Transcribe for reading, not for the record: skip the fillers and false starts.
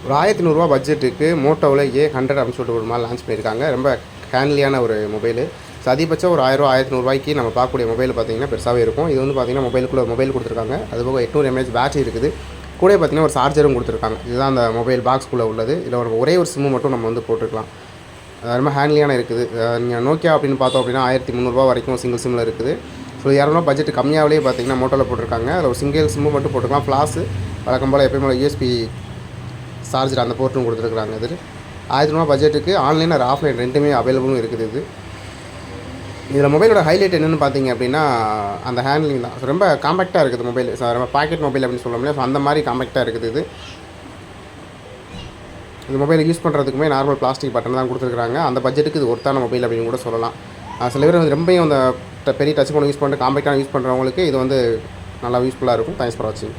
ஒரு ரூ. 1100 பட்ஜெட்டுக்கு மோட்டோவில் A100 அப்படின்னு சொல்லிட்டு ஒரு மாதிரி லான்ச் பண்ணியிருக்காங்க. ரொம்ப ஹேண்ட்லியான ஒரு மொபைலு. ஸோ அதிகபட்சம் ஒரு ரூ. 1000 1100 நம்ம பார்க்கக்கூடிய மொபைல் பார்த்திங்கன்னா பெருசாகவே இருக்கும். இது வந்து பார்த்திங்கன்னா மொபைலுக்குள்ளே மொபைல் கொடுத்துருக்காங்க. அதுபோக 800 mAh பேட்டரி இருக்குது. கூட பார்த்திங்கன்னா ஒரு சார்ஜரும் கொடுத்துருக்காங்க. இதுதான் அந்த மொபைல் பாக்ஸ்க்குள்ளே உள்ளது. இதில் ஒரே ஒரு சிம்மு மட்டும் நம்ம வந்து போட்டுக்கலாம். ரொம்ப ஹேண்ட்லியான இருக்குது. நீங்கள் நோக்கியா அப்படின்னு பார்த்தோம் அப்படின்னா ரூ. 1300 வரைக்கும் சிங்கிள் சிம்மில் இருக்குது. ஸோ ரூ. 200 பட்ஜெட் கம்மியாகவே பார்த்திங்கன்னா மோட்டோவில் போட்டிருக்காங்க. அதில் ஒரு சிங்கிள் சிம்மு மட்டும் போட்டுக்கலாம். ஃப்ளாஸு வழக்கம் போல் எப்பயுமே USB சார்ஜர் அந்த போர்ட்டும் கொடுத்துருக்குறாங்க. இது ரூ. 1000 பட்ஜெட்டுக்கு ஆன்லைன் ஒரு ஆஃப்லைன் ரெண்டுமே அவைலபிளும் இருக்குது. இதில் மொபைலோட ஹைலைட் என்னென்னு பார்த்தீங்க அப்படின்னா அந்த ஹேண்ட்லிங் தான். ரொம்ப காம்பேக்டாக இருக்குது மொபைல். ரொம்ப பாக்கெட் மொபைல் அப்படின்னு சொல்ல முடியாது. ஸோ அந்த மாதிரி காம்பேக்டாக இருக்குது. இந்த மொபைலை யூஸ் பண்ணுறதுக்குமே நார்மல் பிளாஸ்டிக் பட்டன் தான் கொடுத்துருக்காங்க. அந்த பட்ஜெட்டுக்கு இது ஒர்த்தான மொபைல் அப்படின்னு கூட சொல்லலாம். சில பேர் வந்து ரொம்பவும் அந்த பெரிய டச் ஃபோன் யூஸ் பண்ணிட்டு காம்பேக்டாக யூஸ் பண்ணுறவங்களுக்கு இது வந்து நல்லா யூஸ்ஃபுல்லாக இருக்கும். தேங்க்ஸ் ஃபார் வாட்சிங்.